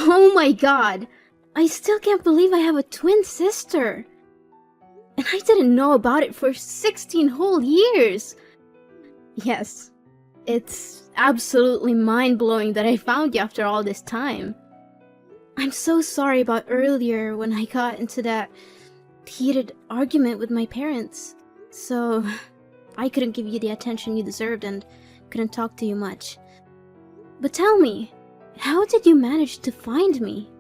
Oh my god! I still can't believe I have a twin sister! And I didn't know about it for 16 whole years! Yes, it's absolutely mind-blowing that I found you after all this time. I'm so sorry about earlier when I got into that heated argument with my parents. So, I couldn't give you the attention you deserved and couldn't talk to you much. But tell me, how did you manage to find me?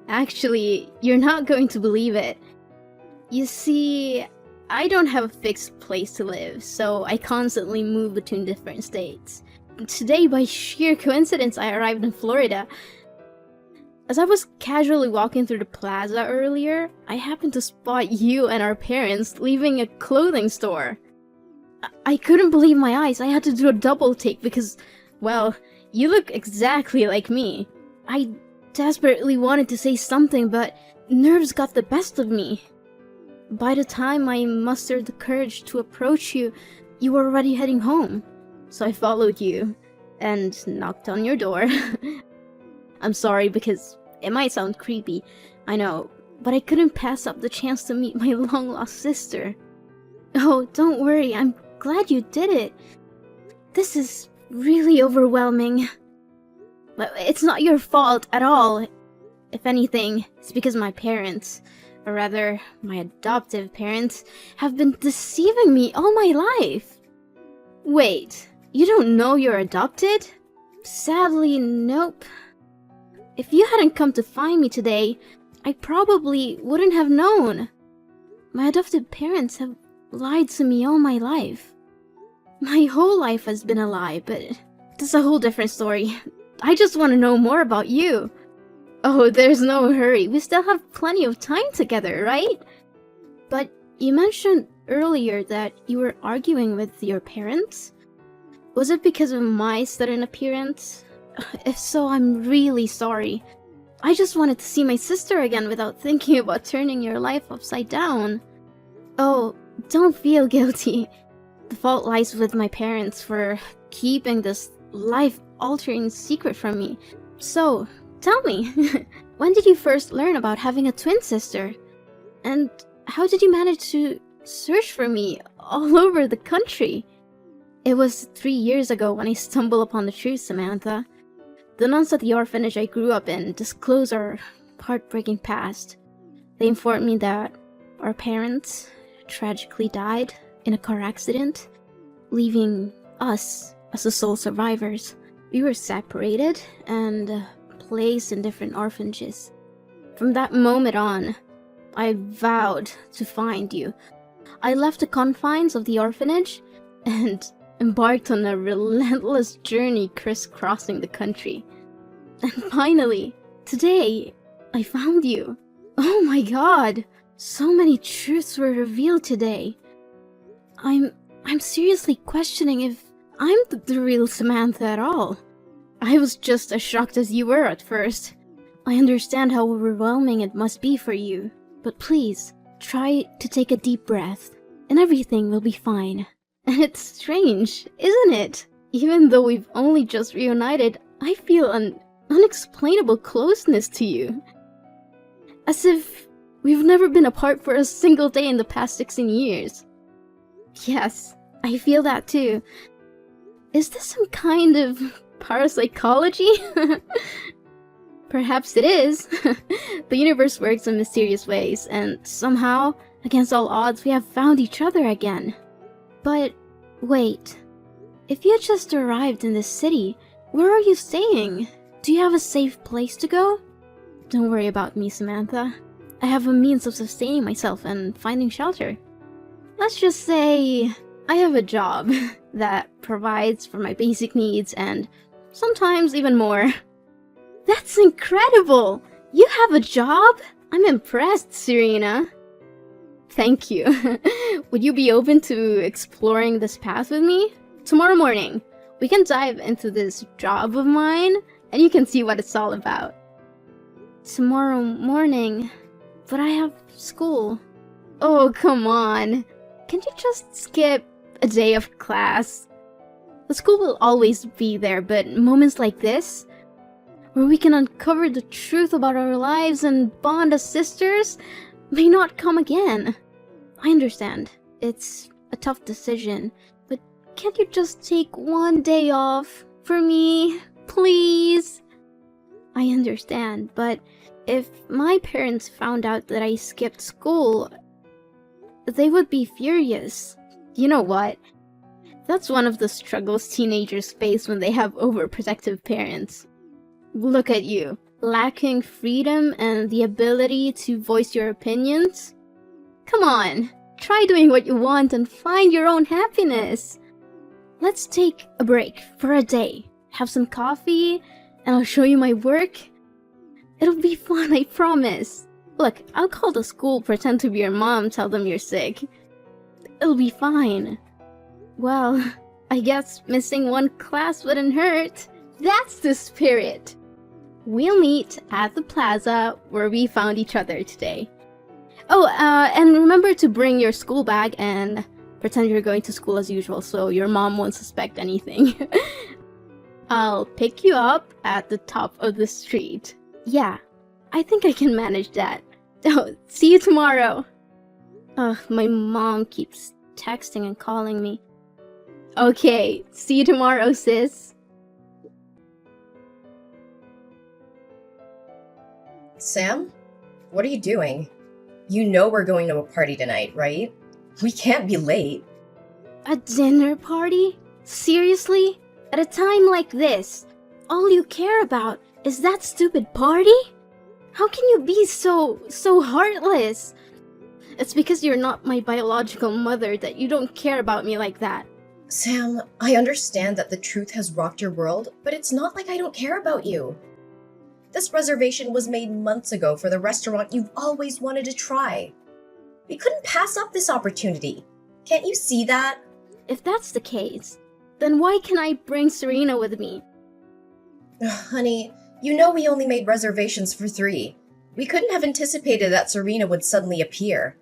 Actually, you're not going to believe it. You see, I don't have a fixed place to live, so I constantly move between different states. Today, by sheer coincidence, I arrived in Florida. As I was casually walking through the plaza earlier, I happened to spot you and our parents leaving a clothing store. I couldn't believe my eyes. I had to do a double take because, well, you look exactly like me. I desperately wanted to say something, but nerves got the best of me. By the time I mustered the courage to approach you, you were already heading home. So I followed you and knocked on your door. I'm sorry because it might sound creepy, I know, but I couldn't pass up the chance to meet my long-lost sister. Oh, don't worry, I'm glad you did it. This is really overwhelming. But it's not your fault at all. If anything, it's because my parents, or rather, my adoptive parents, have been deceiving me all my life. Wait, you don't know you're adopted? Sadly, nope. If you hadn't come to find me today, I probably wouldn't have known. My adopted parents have lied to me all my life. My whole life has been a lie, but that's a whole different story. I just want to know more about you. Oh, there's no hurry. We still have plenty of time together, right? But you mentioned earlier that you were arguing with your parents? Was it because of my sudden appearance? If so, I'm really sorry. I just wanted to see my sister again without thinking about turning your life upside down. Oh, don't feel guilty. The fault lies with my parents for keeping this life-altering secret from me. So, tell me, when did you first learn about having a twin sister? And how did you manage to search for me all over the country? It was 3 years ago when I stumbled upon the truth, Samantha. The nuns at the orphanage I grew up in disclosed our heartbreaking past. They informed me that our parents tragically died in a car accident, leaving us as the sole survivors. We were separated and placed in different orphanages. From that moment on, I vowed to find you. I left the confines of the orphanage and embarked on a relentless journey crisscrossing the country. And finally, today, I found you. Oh my god! So many truths were revealed today. I'm seriously questioning if I'm the real Samantha at all. I was just as shocked as you were at first. I understand how overwhelming it must be for you, but please, try to take a deep breath, and everything will be fine. And it's strange, isn't it? Even though we've only just reunited, I feel an unexplainable closeness to you. As if we've never been apart for a single day in the past 16 years. Yes, I feel that too. Is this some kind of parapsychology? Perhaps it is. The universe works in mysterious ways, and somehow, against all odds, we have found each other again. But, wait. If you just arrived in this city, where are you staying? Do you have a safe place to go? Don't worry about me, Samantha. I have a means of sustaining myself and finding shelter. Let's just say I have a job that provides for my basic needs and sometimes even more. That's incredible! You have a job? I'm impressed, Serena. Thank you. Would you be open to exploring this path with me? Tomorrow morning, we can dive into this job of mine and you can see what it's all about. Tomorrow morning? But I have school. Oh, come on. Can't you just skip a day of class? The school will always be there, but moments like this, where we can uncover the truth about our lives and bond as sisters, may not come again. I understand. It's a tough decision, but can't you just take one day off for me, please? I understand, but if my parents found out that I skipped school, they would be furious. You know what? That's one of the struggles teenagers face when they have overprotective parents. Look at you, lacking freedom and the ability to voice your opinions. Come on, try doing what you want and find your own happiness. Let's take a break for a day, have some coffee, and I'll show you my work. It'll be fun, I promise. Look, I'll call the school, pretend to be your mom, tell them you're sick. It'll be fine. Well, I guess missing one class wouldn't hurt. That's the spirit. We'll meet at the plaza where we found each other today. Oh, and remember to bring your school bag and pretend you're going to school as usual so your mom won't suspect anything. I'll pick you up at the top of the street. Yeah, I think I can manage that. Oh, see you tomorrow. Ugh, my mom keeps texting and calling me. Okay, see you tomorrow, sis. Sam? What are you doing? You know we're going to a party tonight, right? We can't be late. A dinner party? Seriously? At a time like this, all you care about is that stupid party? How can you be so heartless? It's because you're not my biological mother that you don't care about me like that. Sam, I understand that the truth has rocked your world, but it's not like I don't care about you. This reservation was made months ago for the restaurant you've always wanted to try. We couldn't pass up this opportunity. Can't you see that? If that's the case, then why can't I bring Serena with me? Honey, you know we only made reservations for 3. We couldn't have anticipated that Serena would suddenly appear.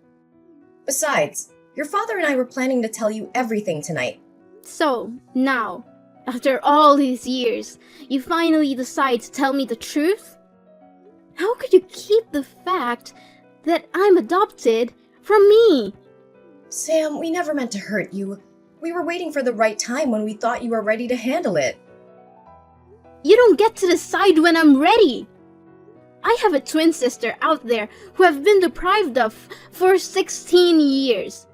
Besides, your father and I were planning to tell you everything tonight. So, now, after all these years, you finally decide to tell me the truth? How could you keep the fact that I'm adopted from me? Sam, we never meant to hurt you. We were waiting for the right time when we thought you were ready to handle it. You don't get to decide when I'm ready. I have a twin sister out there who I've been deprived of for 16 years.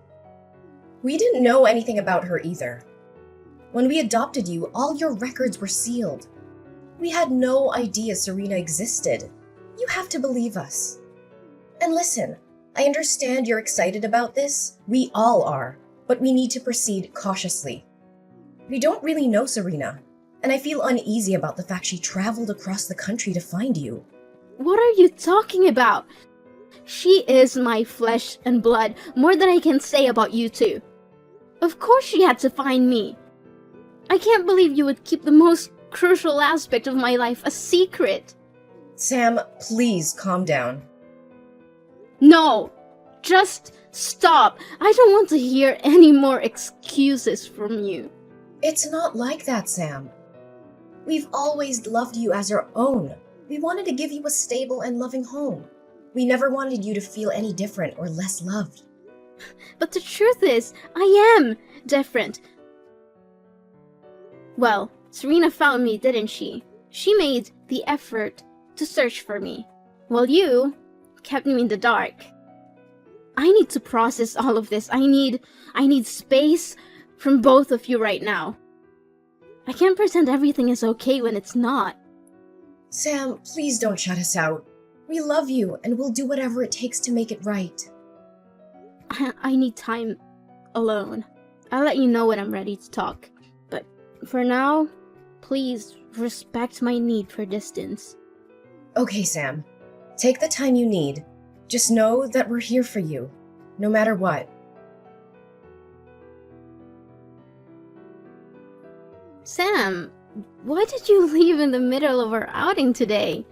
We didn't know anything about her either. When we adopted you, all your records were sealed. We had no idea Serena existed. You have to believe us. And listen, I understand you're excited about this. We all are. But we need to proceed cautiously. We don't really know Serena, and I feel uneasy about the fact she traveled across the country to find you. What are you talking about? She is my flesh and blood, more than I can say about you two. Of course she had to find me. I can't believe you would keep the most crucial aspect of my life a secret. Sam, please calm down. No, just stop. I don't want to hear any more excuses from you. It's not like that, Sam. We've always loved you as our own. We wanted to give you a stable and loving home. We never wanted you to feel any different or less loved. But the truth is, I am different. Well, Serena found me, didn't she? She made the effort to search for me, while you kept me in the dark. I need to process all of this. I need space from both of you right now. I can't pretend everything is okay when it's not. Sam, please don't shut us out. We love you, and we'll do whatever it takes to make it right. I need time alone. I'll let you know when I'm ready to talk. But for now, please respect my need for distance. Okay, Sam. Take the time you need. Just know that we're here for you, no matter what. Sam, why did you leave in the middle of our outing today?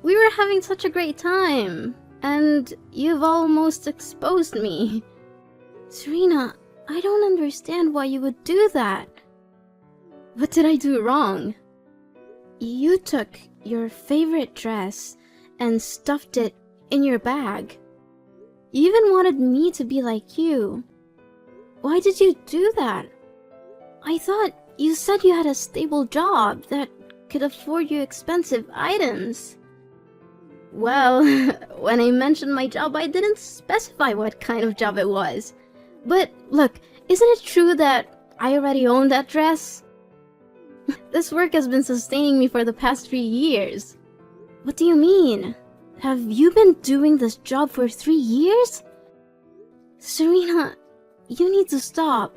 We were having such a great time, and you've almost exposed me. Serena, I don't understand why you would do that. What did I do wrong? You took your favorite dress and stuffed it in your bag. You even wanted me to be like you. Why did you do that? I thought you said you had a stable job that could afford you expensive items. Well, when I mentioned my job, I didn't specify what kind of job it was. But look, isn't it true that I already own that dress? This work has been sustaining me for the past 3 years. What do you mean? Have you been doing this job for 3 years? Serena, you need to stop.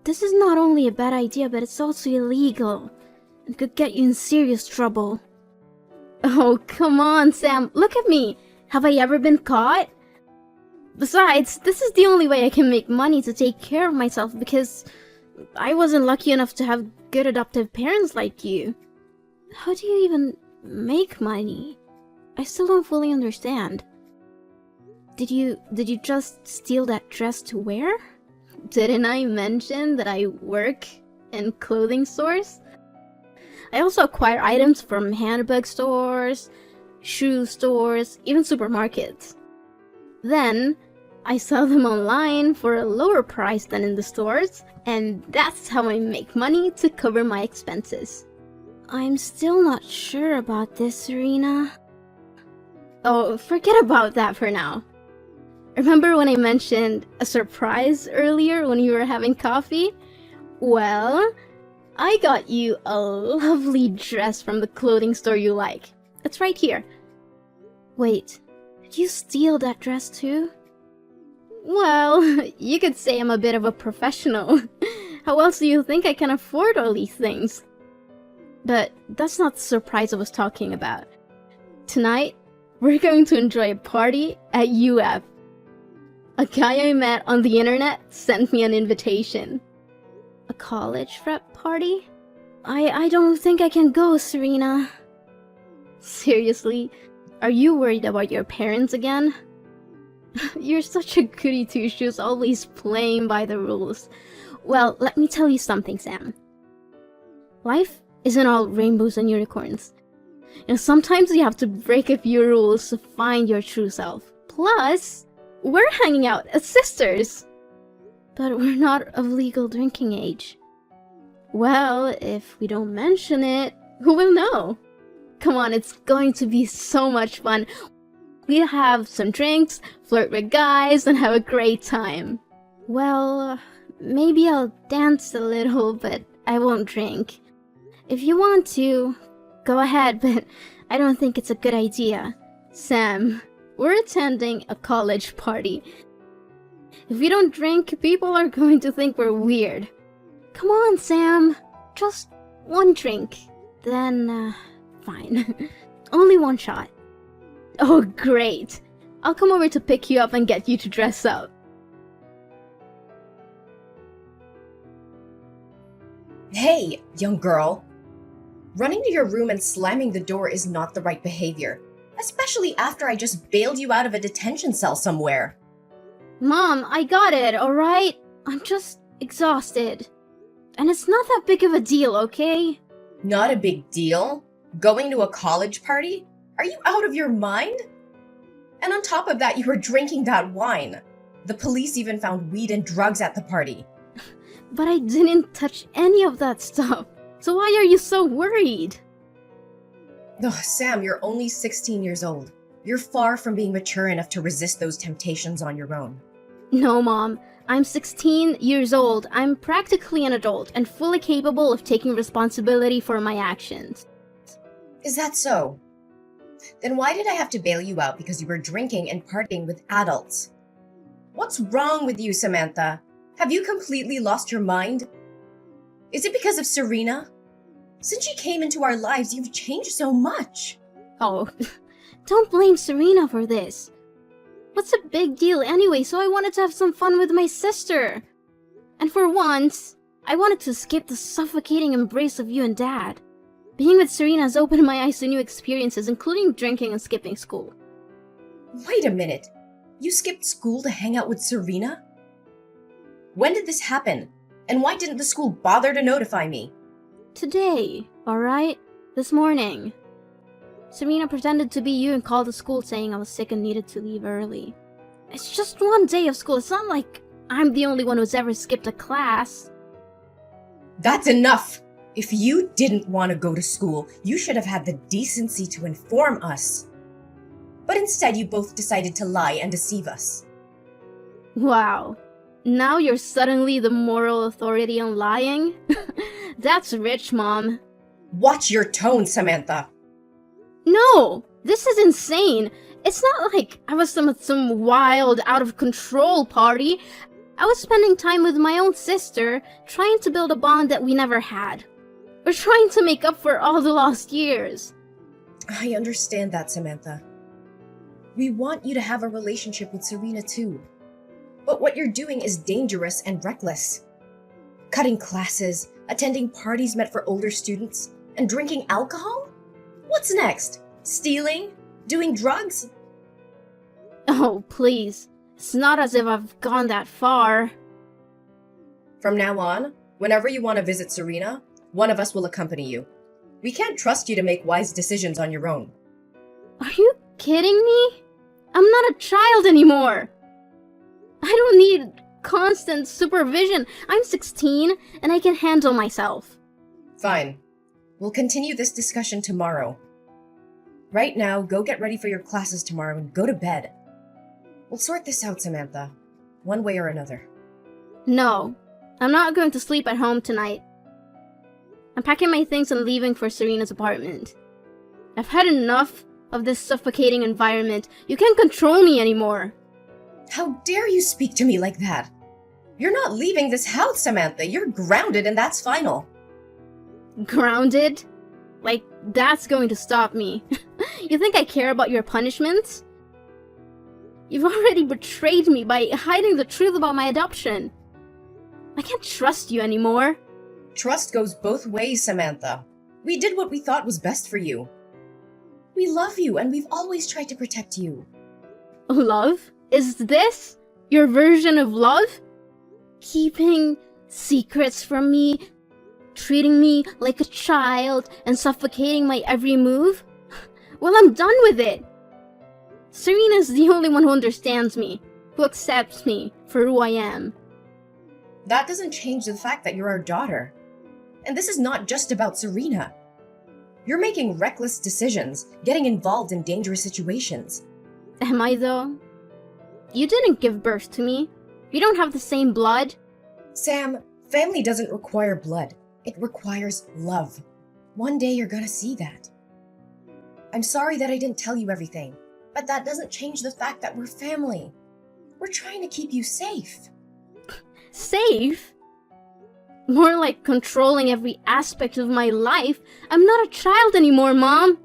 This is not only a bad idea, but it's also illegal and could get you in serious trouble. Oh, come on, Sam. Look at me. Have I ever been caught? Besides, this is the only way I can make money to take care of myself because I wasn't lucky enough to have good adoptive parents like you. How do you even make money? I still don't fully understand. Did you just steal that dress to wear? Didn't I mention that I work in clothing stores? I also acquire items from handbag stores, shoe stores, even supermarkets. Then, I sell them online for a lower price than in the stores, and that's how I make money to cover my expenses. I'm still not sure about this, Serena. Oh, forget about that for now. Remember when I mentioned a surprise earlier when you were having coffee? Well, I got you a lovely dress from the clothing store you like. It's right here. Wait, did you steal that dress too? Well, you could say I'm a bit of a professional. How else do you think I can afford all these things? But that's not the surprise I was talking about. Tonight, we're going to enjoy a party at UF. A guy I met on the internet sent me an invitation. A college prep party? I don't think I can go, Serena. Seriously? Are you worried about your parents again? You're such a goody two-shoes, always playing by the rules. Well, let me tell you something, Sam. Life isn't all rainbows and unicorns. Sometimes you have to break a few rules to find your true self. Plus, we're hanging out as sisters. But we're not of legal drinking age. Well, if we don't mention it, who will know? Come on, it's going to be so much fun. We'll have some drinks, flirt with guys, and have a great time. Well, maybe I'll dance a little, but I won't drink. If you want to, go ahead, but I don't think it's a good idea. Sam, we're attending a college party. If we don't drink, people are going to think we're weird. Come on, Sam. Just one drink. Then, fine. Only one shot. Oh, great. I'll come over to pick you up and get you to dress up. Hey, young girl. Running to your room and slamming the door is not the right behavior, especially after I just bailed you out of a detention cell somewhere. Mom, I got it, alright? I'm just exhausted. And it's not that big of a deal, okay? Not a big deal? Going to a college party? Are you out of your mind? And on top of that, you were drinking that wine. The police even found weed and drugs at the party. But I didn't touch any of that stuff. So why are you so worried? Ugh, Sam, you're only 16 years old. You're far from being mature enough to resist those temptations on your own. No, Mom. I'm 16 years old. I'm practically an adult and fully capable of taking responsibility for my actions. Is that so? Then why did I have to bail you out because you were drinking and partying with adults? What's wrong with you, Samantha? Have you completely lost your mind? Is it because of Serena? Since she came into our lives, you've changed so much. Oh, don't blame Serena for this. What's a big deal anyway, so I wanted to have some fun with my sister. And for once, I wanted to escape the suffocating embrace of you and Dad. Being with Serena has opened my eyes to new experiences, including drinking and skipping school. Wait a minute. You skipped school to hang out with Serena? When did this happen? And why didn't the school bother to notify me? Today, alright? This morning. Serena pretended to be you and called the school saying I was sick and needed to leave early. It's just one day of school. It's not like I'm the only one who's ever skipped a class. That's enough! If you didn't want to go to school, you should have had the decency to inform us. But instead, you both decided to lie and deceive us. Wow. Now you're suddenly the moral authority on lying? That's rich, Mom. Watch your tone, Samantha! No! This is insane! It's not like I was some wild, out-of-control party. I was spending time with my own sister, trying to build a bond that we never had. We're trying to make up for all the lost years. I understand that, Samantha. We want you to have a relationship with Serena too. But what you're doing is dangerous and reckless. Cutting classes, attending parties meant for older students, and drinking alcohol? What's next? Stealing? Doing drugs? Oh, please. It's not as if I've gone that far. From now on, whenever you want to visit Serena, one of us will accompany you. We can't trust you to make wise decisions on your own. Are you kidding me? I'm not a child anymore. I don't need constant supervision. I'm 16 and I can handle myself. Fine. We'll continue this discussion tomorrow. Right now, go get ready for your classes tomorrow and go to bed. We'll sort this out, Samantha. One way or another. No, I'm not going to sleep at home tonight. I'm packing my things and leaving for Serena's apartment. I've had enough of this suffocating environment. You can't control me anymore. How dare you speak to me like that? You're not leaving this house, Samantha. You're grounded and that's final. Grounded? Like, that's going to stop me. You think I care about your punishments? You've already betrayed me by hiding the truth about my adoption. I can't trust you anymore. Trust goes both ways, Samantha. We did what we thought was best for you. We love you and we've always tried to protect you. Love? Is this your version of love? Keeping secrets from me, treating me like a child, and suffocating my every move? Well, I'm done with it. Serena's the only one who understands me, who accepts me for who I am. That doesn't change the fact that you're our daughter. And this is not just about Serena. You're making reckless decisions, getting involved in dangerous situations. Am I, though? You didn't give birth to me. We don't have the same blood. Sam, family doesn't require blood. It requires love. One day you're gonna see that. I'm sorry that I didn't tell you everything, but that doesn't change the fact that we're family. We're trying to keep you safe. Safe? More like controlling every aspect of my life. I'm not a child anymore, Mom.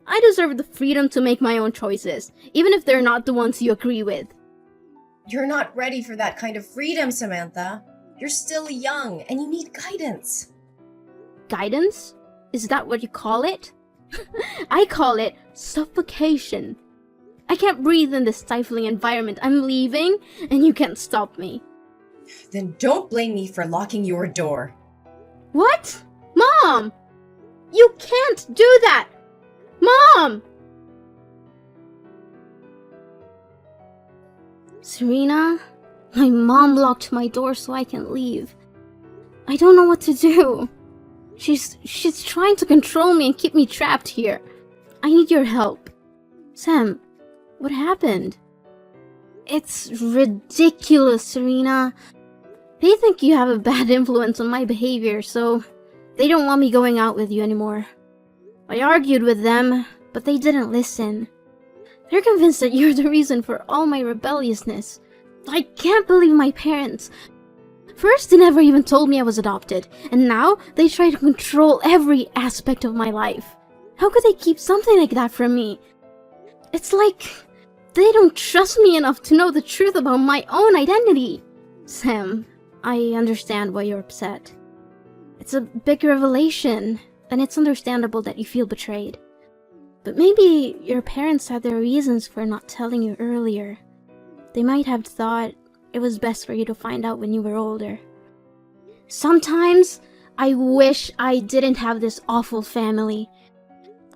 I deserve the freedom to make my own choices, even if they're not the ones you agree with. You're not ready for that kind of freedom, Samantha. You're still young and you need guidance. Guidance? Is that what you call it? I call it suffocation. I can't breathe in this stifling environment. I'm leaving, and you can't stop me. Then don't blame me for locking your door. What? Mom! You can't do that! Mom! Serena, my mom locked my door so I can leave. I don't know what to do. She's trying to control me and keep me trapped here. I need your help. Sam, what happened? It's ridiculous, Serena. They think you have a bad influence on my behavior, so they don't want me going out with you anymore. I argued with them, but they didn't listen. They're convinced that you're the reason for all my rebelliousness. I can't believe my parents. First, they never even told me I was adopted, and now they try to control every aspect of my life. How could they keep something like that from me? It's like they don't trust me enough to know the truth about my own identity. Sam, I understand why you're upset. It's a big revelation, and it's understandable that you feel betrayed. But maybe your parents had their reasons for not telling you earlier. They might have thought it was best for you to find out when you were older. Sometimes I wish I didn't have this awful family.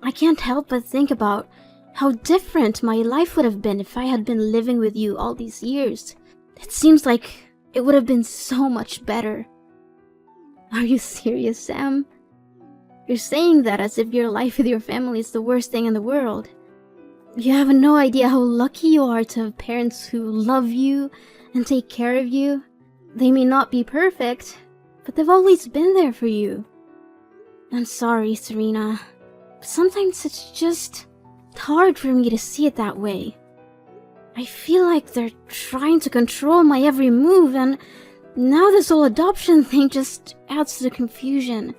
I can't help but think about how different my life would have been if I had been living with you all these years. It seems like it would have been so much better. Are you serious, Sam? You're saying that as if your life with your family is the worst thing in the world. You have no idea how lucky you are to have parents who love you and take care of you. They may not be perfect, but they've always been there for you. I'm sorry, Serena, but sometimes it's just hard for me to see it that way. I feel like they're trying to control my every move, and now this whole adoption thing just adds to the confusion.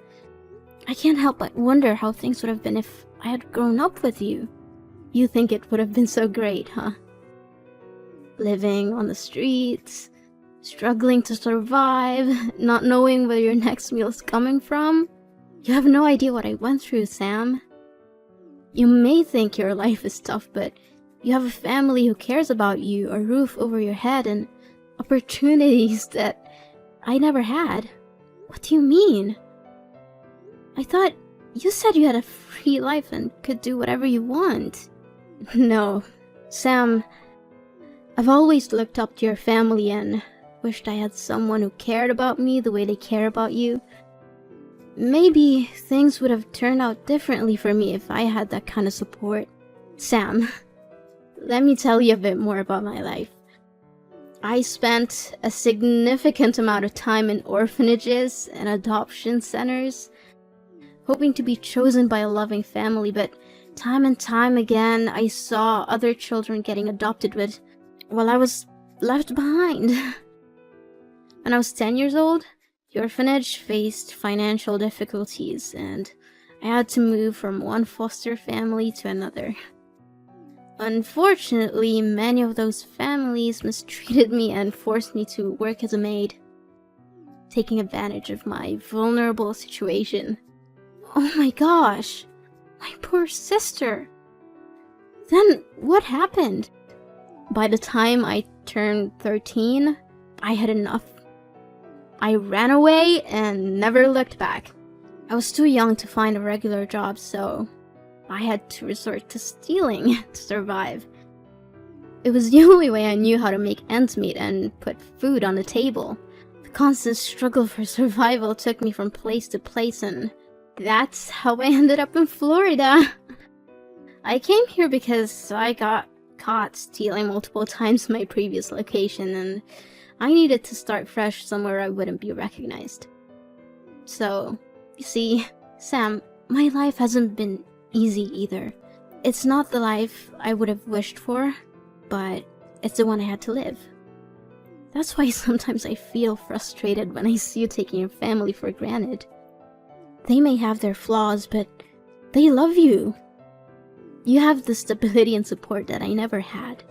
I can't help but wonder how things would have been if I had grown up with you. You think it would have been so great, huh? Living on the streets, struggling to survive, not knowing where your next meal is coming from. You have no idea what I went through, Sam. You may think your life is tough, but you have a family who cares about you, a roof over your head, and opportunities that I never had. What do you mean? I thought you said you had a free life and could do whatever you want. No, Sam, I've always looked up to your family and wished I had someone who cared about me the way they care about you. Maybe things would have turned out differently for me if I had that kind of support. Sam, let me tell you a bit more about my life. I spent a significant amount of time in orphanages and adoption centers, hoping to be chosen by a loving family, but time and time again I saw other children getting adopted while I was left behind. When I was 10 years old, the orphanage faced financial difficulties, and I had to move from one foster family to another. Unfortunately, many of those families mistreated me and forced me to work as a maid, taking advantage of my vulnerable situation. Oh my gosh, my poor sister. Then what happened? By the time I turned 13, I had enough. I ran away and never looked back. I was too young to find a regular job, so I had to resort to stealing to survive. It was the only way I knew how to make ends meet and put food on the table. The constant struggle for survival took me from place to place, and that's how I ended up in Florida. I came here because I got caught stealing multiple times in my previous location, and I needed to start fresh somewhere I wouldn't be recognized. So, you see, Sam, my life hasn't been easy either. It's not the life I would have wished for, but it's the one I had to live. That's why sometimes I feel frustrated when I see you taking your family for granted. They may have their flaws, but they love you. You have the stability and support that I never had.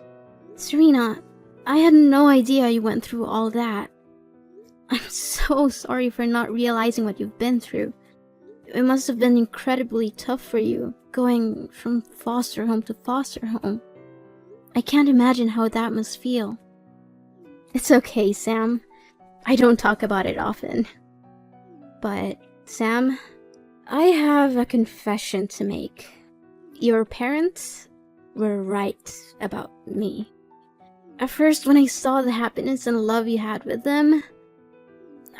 Serena, I had no idea you went through all that. I'm so sorry for not realizing what you've been through. It must have been incredibly tough for you, going from foster home to foster home. I can't imagine how that must feel. It's okay, Sam. I don't talk about it often. But, Sam, I have a confession to make. Your parents were right about me. At first, when I saw the happiness and love you had with them,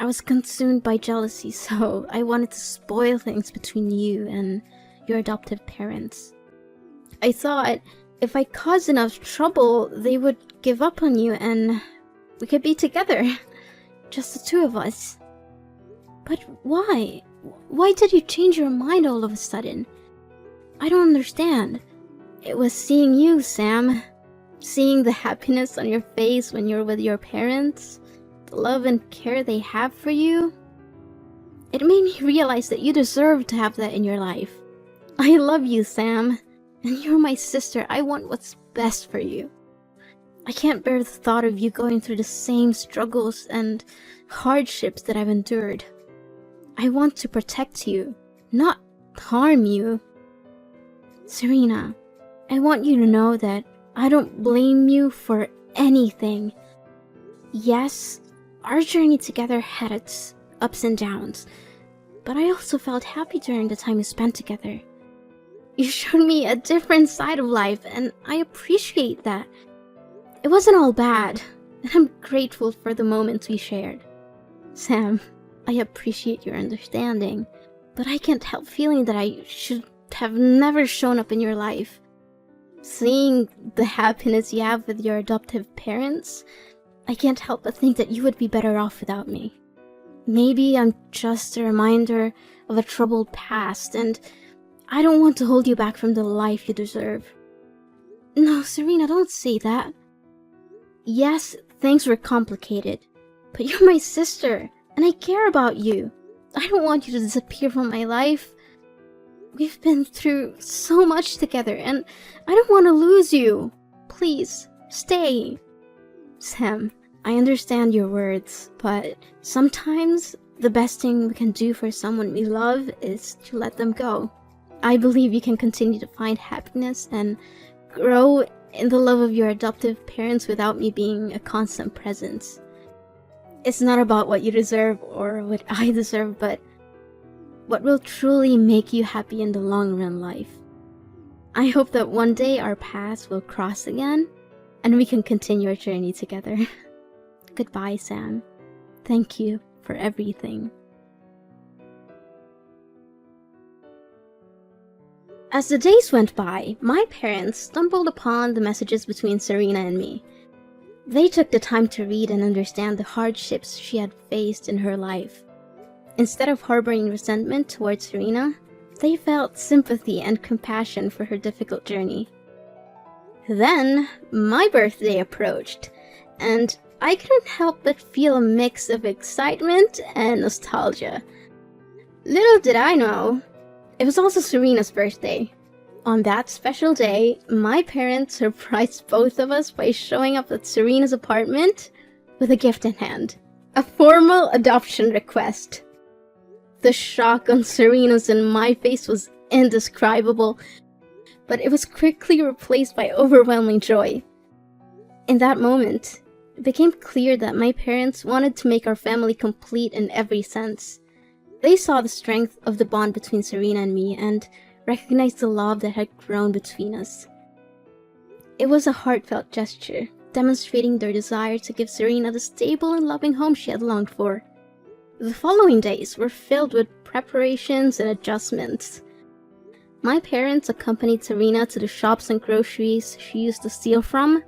I was consumed by jealousy, so I wanted to spoil things between you and your adoptive parents. I thought if I caused enough trouble, they would give up on you and we could be together. Just the two of us. But why? Why did you change your mind all of a sudden? I don't understand. It was seeing you, Sam. Seeing the happiness on your face when you're with your parents. The love and care they have for you. It made me realize that you deserve to have that in your life. I love you, Sam. And you're my sister. I want what's best for you. I can't bear the thought of you going through the same struggles and hardships that I've endured. I want to protect you, not harm you. Serena, I want you to know that I don't blame you for anything. Yes, our journey together had its ups and downs, but I also felt happy during the time we spent together. You showed me a different side of life, and I appreciate that. It wasn't all bad, and I'm grateful for the moments we shared. Sam, I appreciate your understanding, but I can't help feeling that I should have never shown up in your life. Seeing the happiness you have with your adoptive parents, I can't help but think that you would be better off without me. Maybe I'm just a reminder of a troubled past, and I don't want to hold you back from the life you deserve. No, Serena, don't say that. Yes, things were complicated, but you're my sister, and I care about you. I don't want you to disappear from my life. We've been through so much together, and I don't want to lose you. Please, stay. Sam, I understand your words, but sometimes the best thing we can do for someone we love is to let them go. I believe you can continue to find happiness and grow in the love of your adoptive parents without me being a constant presence. It's not about what you deserve or what I deserve, but what will truly make you happy in the long run life. I hope that one day our paths will cross again and we can continue our journey together. Goodbye, Sam. Thank you for everything. As the days went by, my parents stumbled upon the messages between Serena and me. They took the time to read and understand the hardships she had faced in her life. Instead of harboring resentment towards Serena, they felt sympathy and compassion for her difficult journey. Then, my birthday approached, and I couldn't help but feel a mix of excitement and nostalgia. Little did I know, it was also Serena's birthday. On that special day, my parents surprised both of us by showing up at Serena's apartment with a gift in hand. A formal adoption request. The shock on Serena's and my face was indescribable, but it was quickly replaced by overwhelming joy. In that moment, it became clear that my parents wanted to make our family complete in every sense. They saw the strength of the bond between Serena and me and recognized the love that had grown between us. It was a heartfelt gesture, demonstrating their desire to give Serena the stable and loving home she had longed for. The following days were filled with preparations and adjustments. My parents accompanied Serena to the shops and groceries she used to steal from,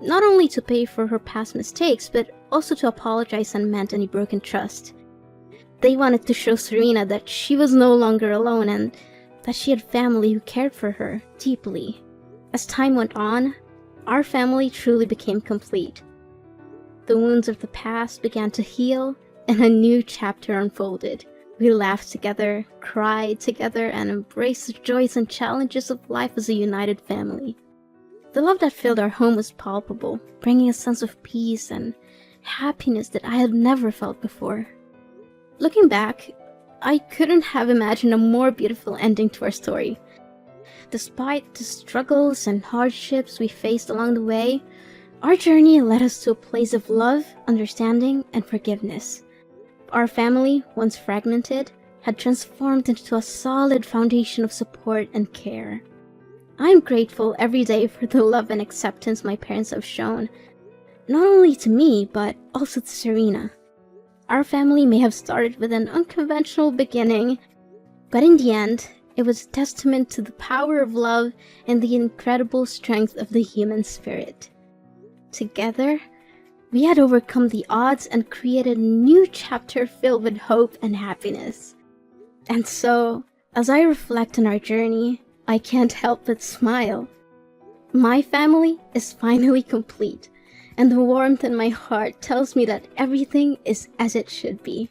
not only to pay for her past mistakes, but also to apologize and mend any broken trust. They wanted to show Serena that she was no longer alone and that she had family who cared for her deeply. As time went on, our family truly became complete. The wounds of the past began to heal, and a new chapter unfolded. We laughed together, cried together, and embraced the joys and challenges of life as a united family. The love that filled our home was palpable, bringing a sense of peace and happiness that I had never felt before. Looking back, I couldn't have imagined a more beautiful ending to our story. Despite the struggles and hardships we faced along the way, our journey led us to a place of love, understanding, and forgiveness. Our family, once fragmented, had transformed into a solid foundation of support and care. I am grateful every day for the love and acceptance my parents have shown, not only to me, but also to Serena. Our family may have started with an unconventional beginning, but in the end, it was a testament to the power of love and the incredible strength of the human spirit. Together, we had overcome the odds and created a new chapter filled with hope and happiness. And so, as I reflect on our journey, I can't help but smile. My family is finally complete, and the warmth in my heart tells me that everything is as it should be.